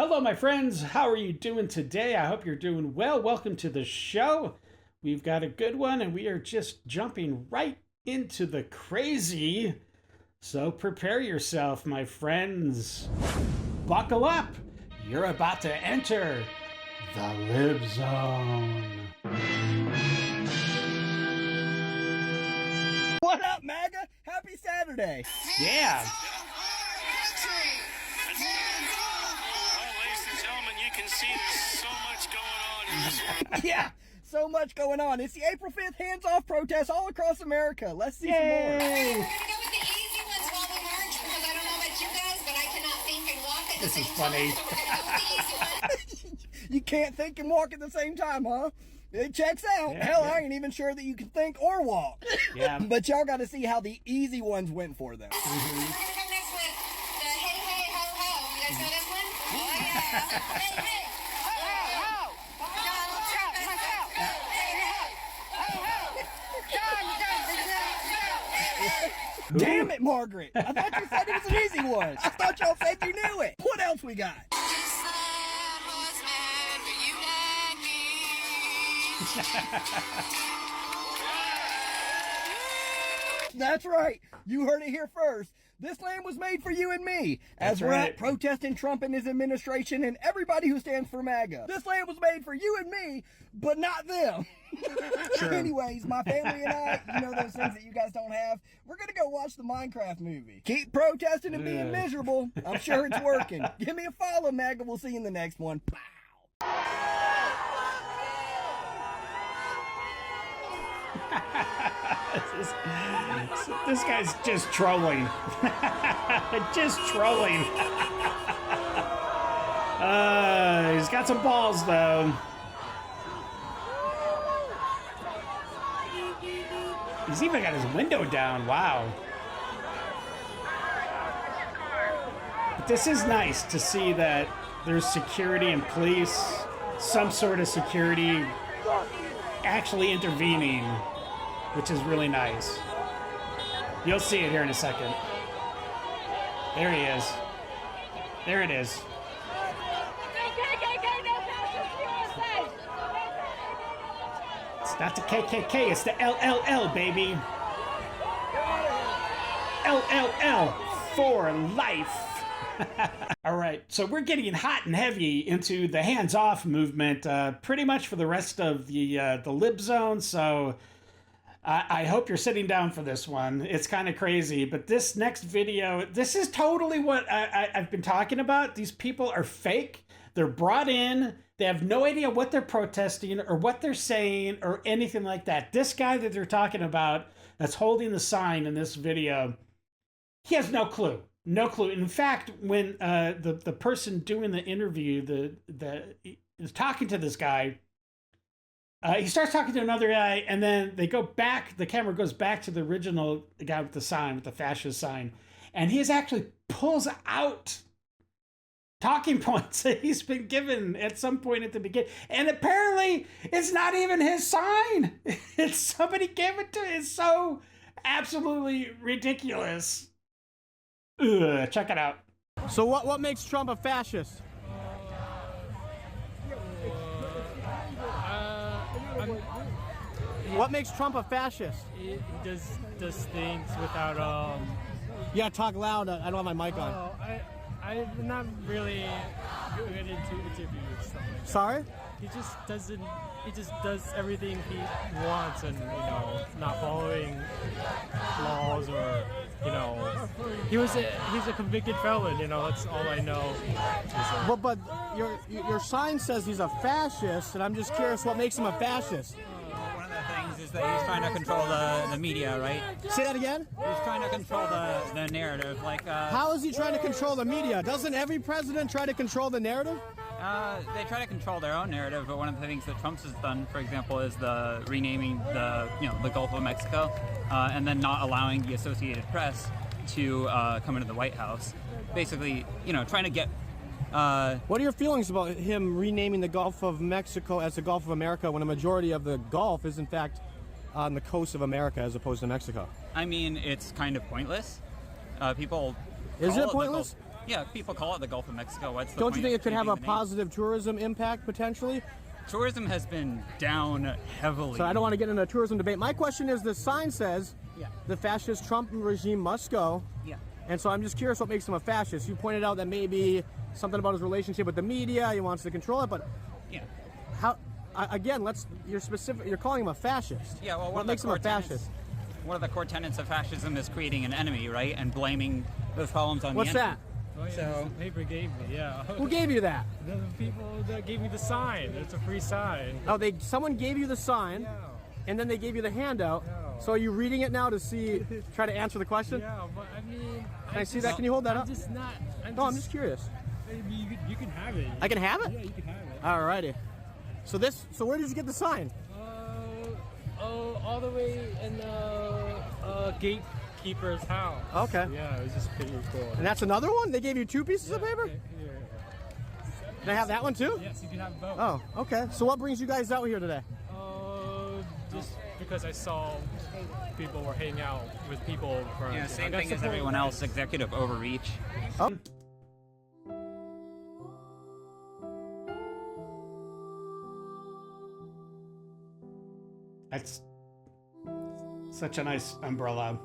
Hello, my friends. How are you doing today? I hope you're doing well. Welcome to the show. We've got a good one, and we are just jumping right into the crazy. So prepare yourself, my friends. Buckle up. You're about to enter the Lib Zone. What up, MAGA? Happy Saturday. Yeah. You can see there's so much going on in this world. Yeah, so much going on. It's the April 5th hands-off protests all across America. Let's see some more. We're gonna go with the easy ones while we march because I don't know about you guys, but I cannot think and walk at the same time. This is funny. So we're gonna go with the easy ones. You can't think and walk at the same time, huh? It checks out. Yeah, Hell, yeah. I ain't even sure that you can think or walk. Yeah. But y'all got to see how the easy ones went for them. We're gonna come next with the hey hey ho ho. You guys know this one? Oh yeah. Hey hey. Damn it, Margaret. I thought you said it was an easy one. I thought y'all said you knew it. What else we got? That's right. You heard it here first. This land was made for you and me. As That's we're right. out protesting Trump and his administration and everybody who stands for MAGA. This land was made for you and me, but not them. Sure. Anyways, my family and I, you know those things that you guys don't have, we're going to go watch the Minecraft movie. Keep protesting and being miserable. I'm sure it's working. Give me a follow, MAGA. We'll see you in the next one. This guy's just trolling. Just trolling. He's got some balls, though. He's even got his window down. Wow. But this is nice to see that there's security and police, some sort of security actually intervening, which is really nice. You'll see it here in a second. There he is. There it is. It's not the KKK, it's the LLL, baby. LLL for life. All right, so we're getting hot and heavy into the hands-off movement pretty much for the rest of the Lib Zone, so I hope you're sitting down for this one. It's kind of crazy, but this next video, this is totally what I've been talking about. These people are fake. They're brought in. They have no idea what they're protesting or what they're saying or anything like that. This guy that they're talking about that's holding the sign in this video, he has no clue. No clue. In fact, when the person doing the interview is talking to this guy, he starts talking to another guy, and then they go back. The camera goes back to the original guy with the sign, with the fascist sign, and he actually pulls out talking points that he's been given at some point at the beginning. And apparently, it's not even his sign. It's somebody gave it to him. It's so absolutely ridiculous. Ugh, check it out. So what makes Trump a fascist? What makes Trump a fascist? He does things without You gotta talk loud. I don't have my mic on. Oh, I'm not really good into interviews stuff like that. Sorry? He just does everything he wants and not following laws or he's a convicted felon, that's all I know. But your sign says he's a fascist, and I'm just curious what makes him a fascist. One of the things is that he's trying to control the media, right? Say that again? He's trying to control the narrative. How is he trying to control the media? Doesn't every president try to control the narrative? They try to control their own narrative, but one of the things that Trump's has done, for example, is the renaming the Gulf of Mexico, and then not allowing the Associated Press to come into the White House. Basically, trying to get. What are your feelings about him renaming the Gulf of Mexico as the Gulf of America when a majority of the Gulf is in fact on the coast of America as opposed to Mexico? I mean, it's kind of pointless. People. Is it pointless? Yeah, people call it the Gulf of Mexico. What's the Don't point you think of it could have a changing the name? positive tourism impact potentially? Tourism has been down heavily. So I don't want to get into a tourism debate. My question is, the sign says the fascist Trump regime must go. Yeah. And so I'm just curious what makes him a fascist. You pointed out that maybe something about his relationship with the media, he wants to control it, but Yeah. how? Again, you're calling him a fascist. Yeah. Well, what makes him a fascist? One of the core tenets of fascism is creating an enemy, right, and blaming those problems on What's the enemy. that? Oh, yeah, So- the paper gave me, yeah. Who gave you that? The people that gave me the sign. It's a free sign. Oh, someone gave you the sign, Yeah. and then they gave you the handout. Yeah. So are you reading it now to try to answer the question? Yeah, but I mean... Can I see that? Can you hold that I'm up? just not... No, I'm just curious. Maybe you can have it. I can have it? Yeah, you can have it. Alrighty. So where did you get the sign? All the way in the gatekeeper's house. Okay. Yeah, it was just pretty cool. And that's another one? They gave you 2 pieces of paper? Yeah. Can I have that one too? Yes, you can have both. Oh, okay. So what brings you guys out here today? Just because I saw people were hanging out with people from... Yeah, same I got thing as support everyone guys. else. Executive overreach. Oh. That's such a nice umbrella.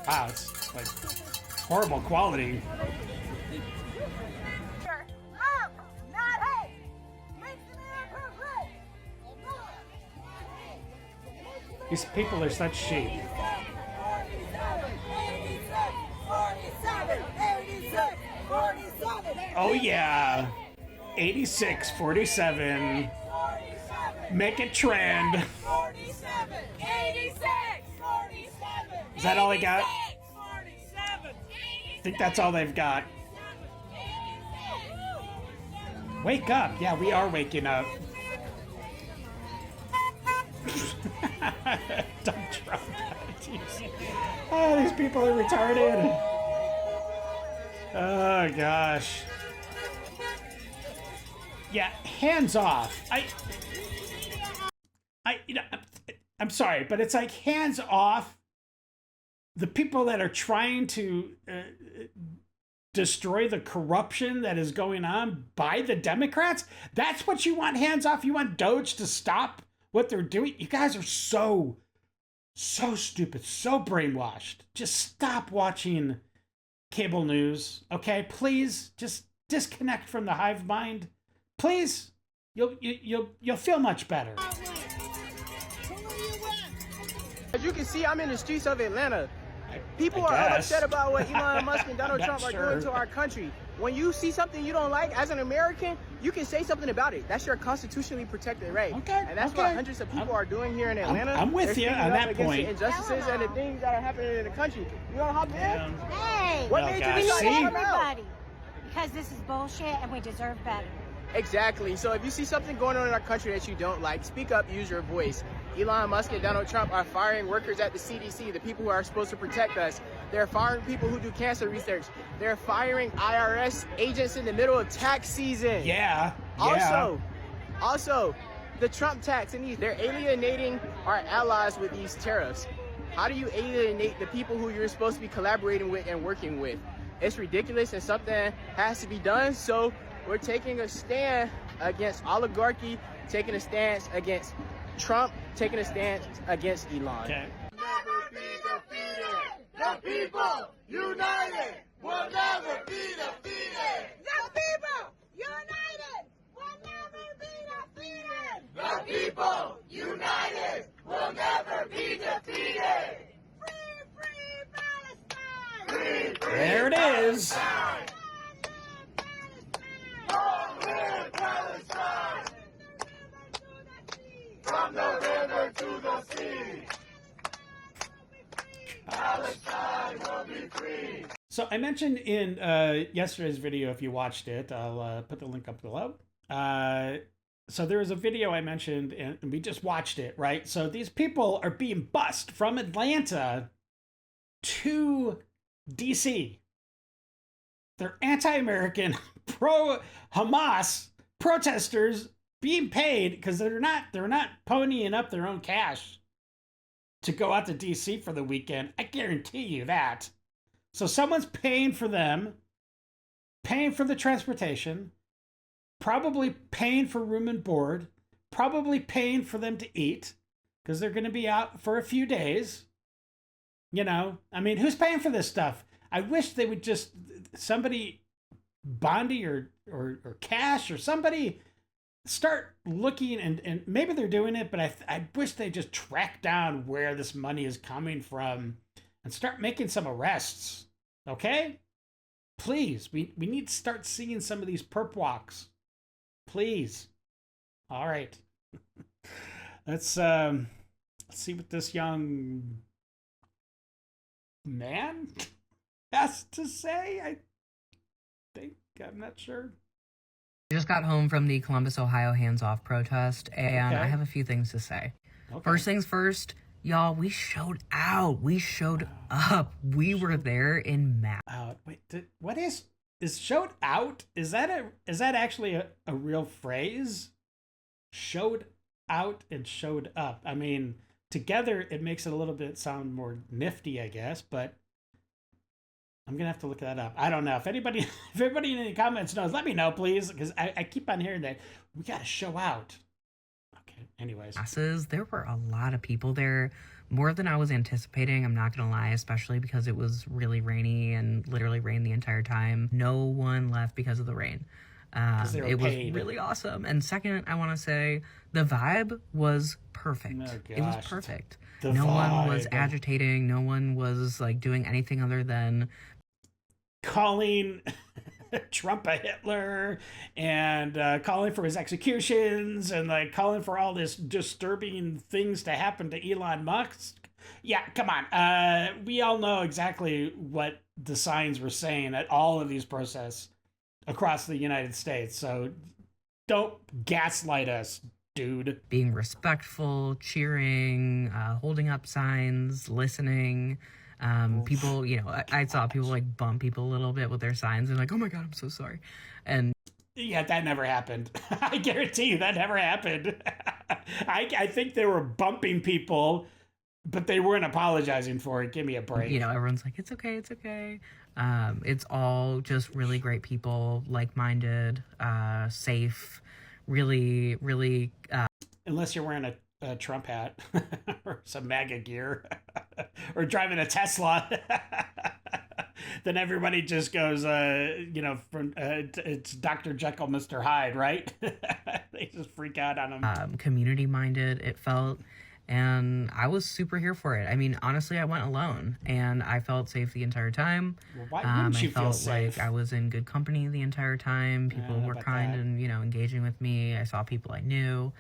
Wow, it's like horrible quality. Love, not hate. Makes America great. These people are such sheep. 47. Oh yeah. 86, 47. Make it trend. 47. 86. 47. Is that all they got? 47. I think that's all they've got. Wake up. Yeah, we are waking up. Dump truck. Jeez. Oh, these people are retarded. Oh, gosh. Yeah, hands off. I'm sorry, but it's like hands off the people that are trying to destroy the corruption that is going on by the Democrats. That's what you want hands off. You want Doge to stop what they're doing. You guys are so stupid, so brainwashed. Just stop watching cable news, okay? Please, just disconnect from the hive mind. Please, you'll feel much better. As you can see, I'm in the streets of Atlanta. People I are guess. upset about what Elon Musk and Donald Not Trump are sure. doing to our country. When you see something you don't like as an American, you can say something about it. That's your constitutionally protected right. Okay, And that's okay. what hundreds of people are doing here in Atlanta. I'm with They're you speaking on up that against point. the injustices and the things that are happening in the country. You want to hop in? Hey, What Oh, made gosh, you decide to see? come out? everybody, because this is bullshit and we deserve better. Exactly. So if you see something going on in our country that you don't like, speak up, use your voice. Elon Musk and Donald Trump are firing workers at the CDC, the people who are supposed to protect us. They're firing people who do cancer research. They're firing IRS agents in the middle of tax season. Yeah. Also, the Trump tax and they're alienating our allies with these tariffs. How do you alienate the people who you're supposed to be collaborating with and working with? It's ridiculous and something has to be done. So we're taking a stand against oligarchy, taking a stance against Trump, taking a stance against Elon. Okay. Never be defeated. The people united will never be defeated. The people united will never be defeated. The people united will never be defeated. Free, free Palestine. Free, free There it is. Palestine. Long live Palestine. From the river to the sea. Palestine will be free. So I mentioned in yesterday's video, if you watched it, I'll put the link up below. So there was a video I mentioned, and we just watched it, right? So these people are being bused from Atlanta to DC. They're anti-American, pro-Hamas protesters being paid because they're not ponying up their own cash to go out to DC for the weekend. I guarantee you that. So someone's paying for them, paying for the transportation, probably paying for room and board, probably paying for them to eat because they're going to be out for a few days. You know, I mean, who's paying for this stuff? I wish they would just, somebody, Bondi or Cash or somebody, start looking, and maybe they're doing it, but I wish they just track down where this money is coming from and start making some arrests. Okay? Please, we need to start seeing some of these perp walks. Please. All right. Let's see what this young man has to say. I'm not sure. I just got home from the Columbus, Ohio hands-off protest, and Okay. I have a few things to say. Okay. First things first, y'all, we showed out. We showed up. We were there in mass. Wait, what is showed out? Is that actually a real phrase? Showed out and showed up. I mean, together it makes it a little bit sound more nifty, I guess, but I'm gonna have to look that up. I don't know. If anybody in the comments knows, let me know, please, because I keep on hearing that we gotta show out. Okay. Anyways. Masses. There were a lot of people there, more than I was anticipating. I'm not gonna lie, especially because it was really rainy and literally rained the entire time. No one left because of the rain. It was really awesome. And second, I want to say the vibe was perfect. Oh, it was gosh. perfect. The No one was vibe. agitating. No one was like doing anything other than calling Trump a Hitler and calling for his executions and like calling for all this disturbing things to happen to Elon Musk. Yeah, come on. We all know exactly what the signs were saying at all of these protests across the United States. So don't gaslight us, dude. being respectful, cheering, holding up signs, listening. People, you know, I saw people like bump people a little bit with their signs and like, oh my God, I'm so sorry. And yeah, that never happened. I guarantee you that never happened. I think they were bumping people, but they weren't apologizing for it. Give me a break. you know, everyone's like, it's okay, it's okay. It's all just really great people, like-minded, safe, really, really. Unless you're wearing a Trump hat or some MAGA gear or driving a Tesla, then everybody just goes, from it's Dr. Jekyll, Mr. Hyde, right? They just freak out on him. Community-minded, it felt. And I was super here for it. I mean, honestly, I went alone, and I felt safe the entire time. Well, why wouldn't you I felt feel safe? like I was in good company the entire time. People were about kind that. and, engaging with me. I saw people I knew.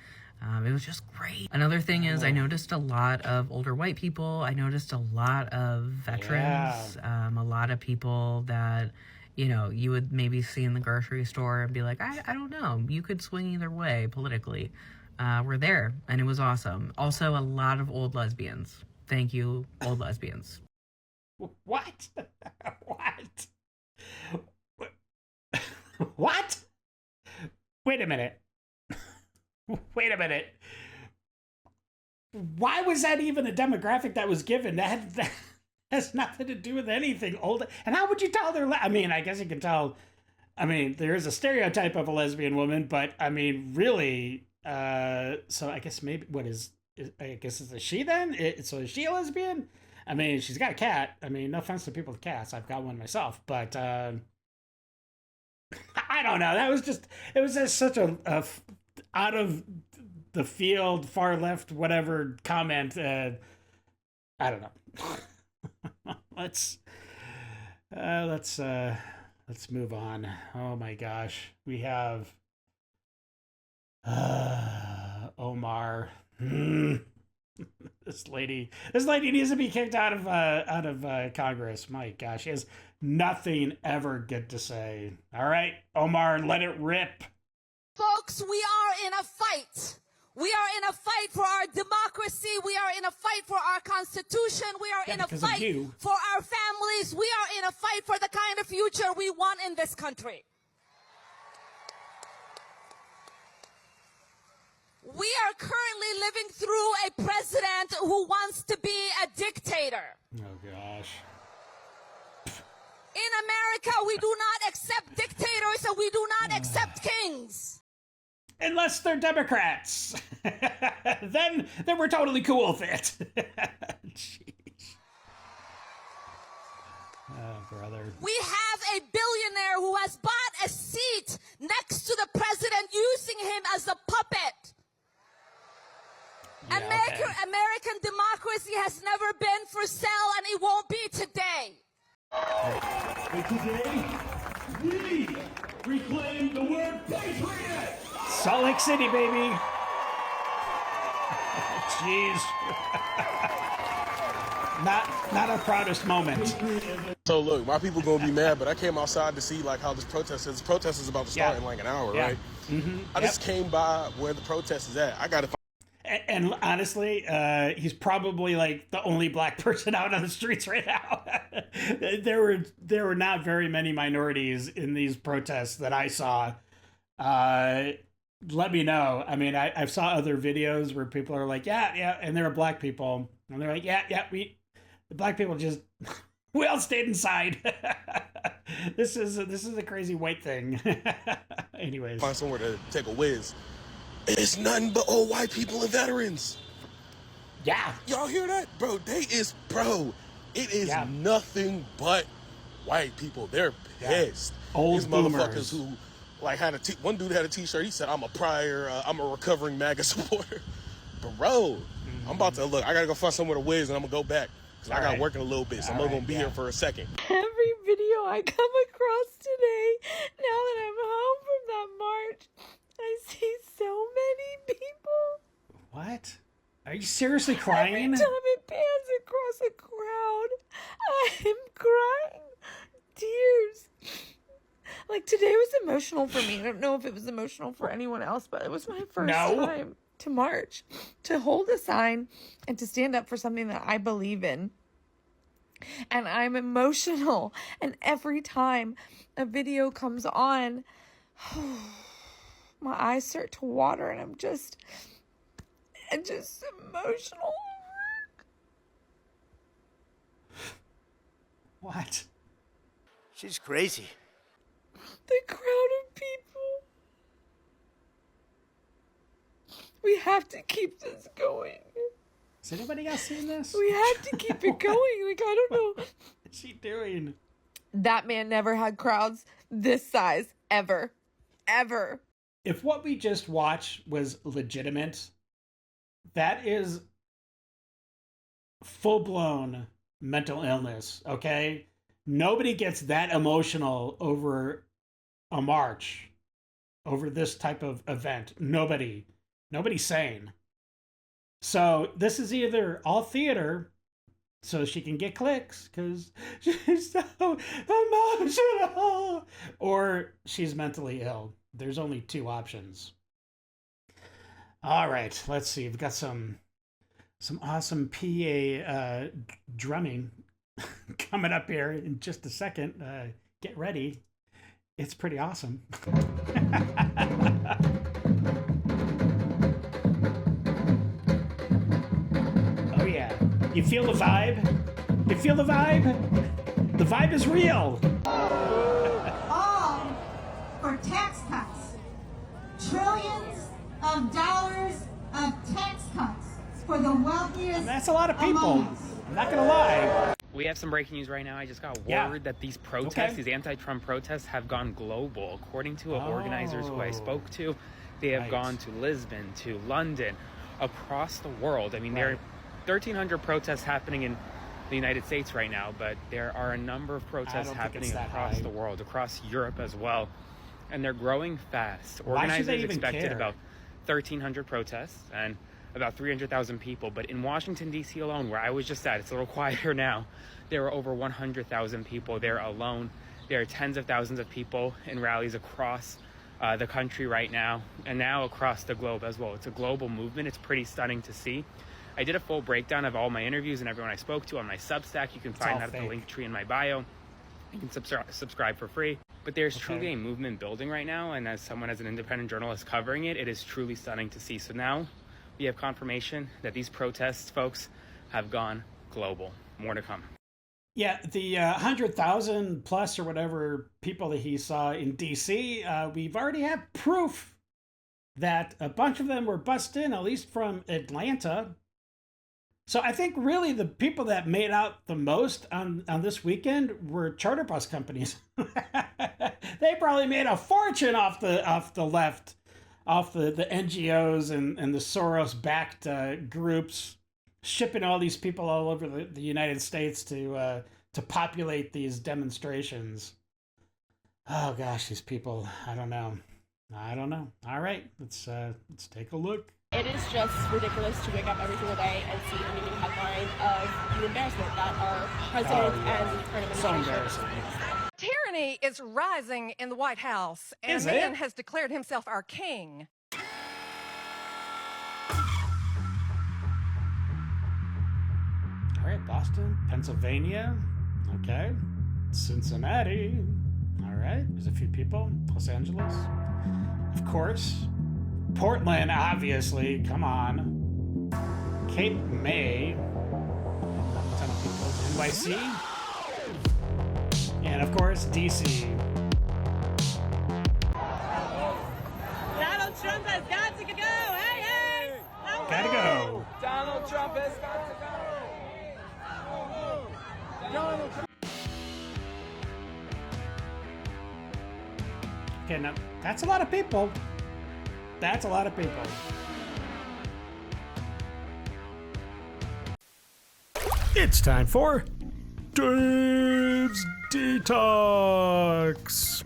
It was just great. Another thing is I noticed a lot of older white people. I noticed a lot of veterans. A lot of people that, you would maybe see in the grocery store and be like, I don't know. You could swing either way politically. Were there, and it was awesome. Also, a lot of old lesbians. Thank you, old lesbians. What? What? Wait a minute. Why was that even a demographic that was given? That has nothing to do with anything old. And how would you tell they're? I mean, I guess you can tell. I mean, there is a stereotype of a lesbian woman, but I mean, really. So I guess maybe is a she then? So is she a lesbian? I mean, she's got a cat. I mean, no offense to people with cats. I've got one myself, but I don't know. It was just such a out of the field, far left, whatever comment. I don't know. Let's move on. Oh my gosh, we have. Omar. This lady needs to be kicked out of Congress. My gosh, she has nothing ever good to say. All right, Omar, let it rip. Folks, we are in a fight. We are in a fight for our democracy. We are in a fight for our Constitution. We are in a fight for our families. We are in a fight for the kind of future we want in this country. We are currently living through a president who wants to be a dictator. Oh, gosh. In America, we do not accept dictators and we do not accept kings. Unless they're Democrats. then we're totally cool with it. Jeez. Oh, brother. We have a billionaire who has bought a seat next to the president, using him as a puppet. Yeah, American democracy has never been for sale, and it won't be today. But today, we reclaim the word patriot! Salt Lake City, baby. Jeez. Not our proudest moment. So look, my people gonna be mad, but I came outside to see like how this protest is. This protest is about to start in like an hour, right? Mm-hmm. I just came by where the protest is at. I gotta. And honestly, he's probably like the only black person out on the streets right now. There were not very many minorities in these protests that I saw. Let me know. I mean, I saw other videos where people are like, yeah, and there are black people, and they're like, the black people just we all stayed inside. This is a crazy white thing. Anyways, Find somewhere to take a whiz. It's nothing but old white people and veterans. Yeah. Y'all hear that? Bro, it is nothing but white people. They're pissed. Old These motherfuckers who like had one dude had a t-shirt. He said, I'm a recovering MAGA supporter. Bro, I'm about to look. I gotta go find somewhere to whiz and I'm gonna go back. Cause I got work in a little bit. So I'm only gonna be here for a second. Every video I come across today, now that I'm home from that march, I see so many people. What? Are you seriously crying? Every time it pans across a crowd, I'm crying. Tears. Like, today was emotional for me. I don't know if it was emotional for anyone else, but it was my first time to march, to hold a sign, and to stand up for something that I believe in. And I'm emotional. And every time a video comes on, my eyes start to water, and I'm just emotional. What? She's crazy. The crowd of people. We have to keep this going. Has anybody else seen this? We have to keep it going. Like, I don't know. What's she doing? That man never had crowds this size ever. Ever. If what we just watched was legitimate, that is full-blown mental illness, okay? Nobody gets that emotional over a march, over this type of event. Nobody's sane. So this is either all theater so she can get clicks because she's so emotional, or she's mentally ill. There's only two options. All right, let's see. We've got some awesome PA drumming coming up here in just a second. Get ready. It's pretty awesome. Oh yeah. You feel the vibe? You feel the vibe? The vibe is real. All for tax cuts. Trillions of dollars of tax cuts for the wealthiest. And that's a lot of people. I'm not gonna lie. We have some breaking news right now. I just got word that these protests, these anti-Trump protests, have gone global. According to organizers who I spoke to, they have gone to Lisbon, to London, across the world. I mean, there are 1,300 protests happening in the United States right now, but there are a number of protests happening across the world, across Europe as well, and they're growing fast. Organizers expected about 1,300 protests and about 300,000 people, but in Washington, D.C. alone, where I was just at, it's a little quieter now, there are over 100,000 people there alone. There are tens of thousands of people in rallies across the country right now, and now across the globe as well. It's a global movement. It's pretty stunning to see. I did a full breakdown of all my interviews and everyone I spoke to on my Substack. You can find that at the link tree in my bio. You can subscribe for free. But there's truly a movement building right now, and as someone, as an independent journalist covering it, it is truly stunning to see. So now we have confirmation that these protests, folks, have gone global. More to come. Yeah, the 100,000 plus or whatever people that he saw in D.C., we've already have proof that a bunch of them were bussed in, at least from Atlanta. So I think really the people that made out the most on this weekend were charter bus companies. They probably made a fortune off the left, off the NGOs and the Soros-backed groups, shipping all these people all over the United States to populate these demonstrations. Oh gosh, these people, I don't know. All right, let's take a look. It is just ridiculous to wake up every single day and see a new headline of the embarrassment that our president and the current administration. So embarrassing. Tyranny is rising in the White House, and Is a man it? has declared himself our king. All right, Boston, Pennsylvania, okay, Cincinnati, all right, there's a few people, Los Angeles, of course, Portland, obviously, come on, Cape May, a ton of people, NYC, and of course, DC. Donald Trump has got to go. Hey, hey. Gotta go. Donald Trump has got to go. Donald Trump. Okay, now, that's a lot of people. That's a lot of people. It's time for Dave's Detox.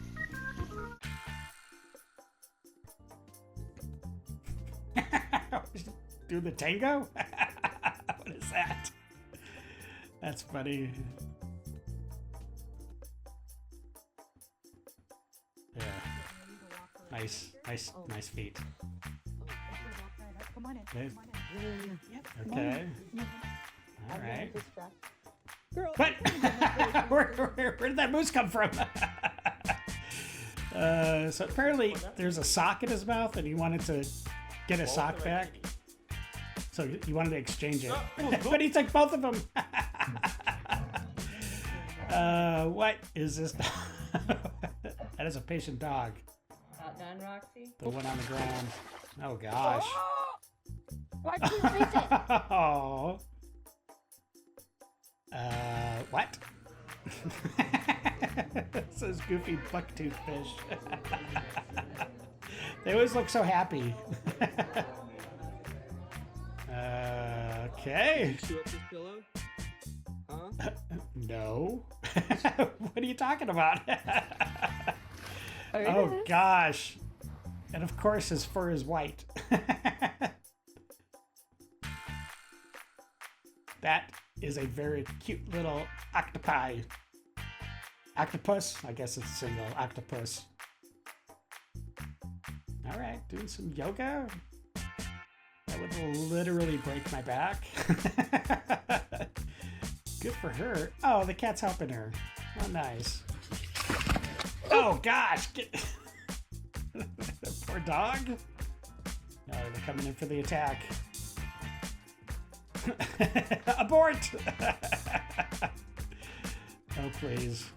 Do the tango? What is that? That's funny. Yeah. Nice feet. Come on in. Okay. Okay. All right. Girl. What? where did that moose come from? So apparently there's a sock in his mouth and he wanted to get his sock back. So he wanted to exchange it. But he took both of them. What is this? That is a patient dog. Not done, Roxy. The one on the ground. Oh gosh. Why'd you freeze it? Oh. What? This is goofy bucktooth fish. They always look so happy. Okay. Chew up this pillow? Huh? No. What are you talking about? Oh gosh. And of course his fur is white. That is a very cute little octopi. Octopus? I guess it's single. Octopus. Alright, doing some yoga? That would literally break my back. Good for her. Oh, the cat's helping her. Oh, nice. Oh, gosh! Poor dog. No, they're coming in for the attack. Abort! Oh, please.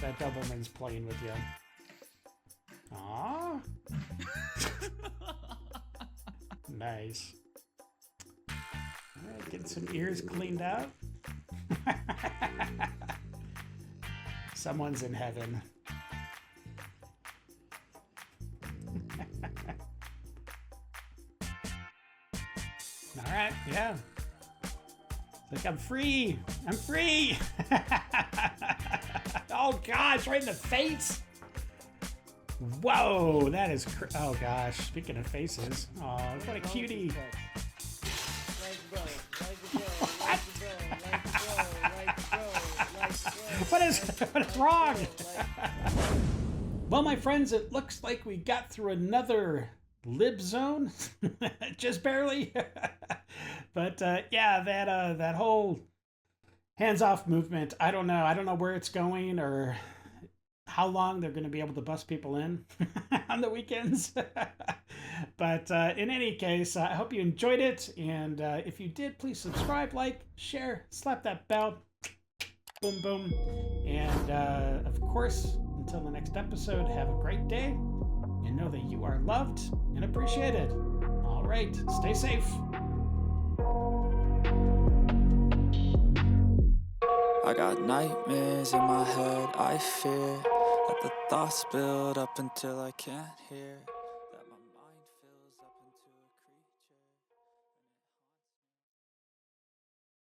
That Doberman's playing with you. Aww. Nice. Alright, getting some ears cleaned out. Someone's in heaven. Alright, yeah. It's like, I'm free! I'm free! Oh gosh, right in the face! Whoa, that is oh gosh, speaking of faces. Oh, what a cutie. What is wrong? Well, my friends, it looks like we got through another lib zone. Just barely. But yeah, that whole hands-off movement, I don't know. I don't know where it's going or how long they're going to be able to bust people in on the weekends. But in any case, I hope you enjoyed it. And if you did, please subscribe, like, share, slap that bell. Boom, boom. And of course, until the next episode, have a great day. And know that you are loved and appreciated. All right, stay safe. I got nightmares in my head, I fear that the thoughts build up until I can't hear.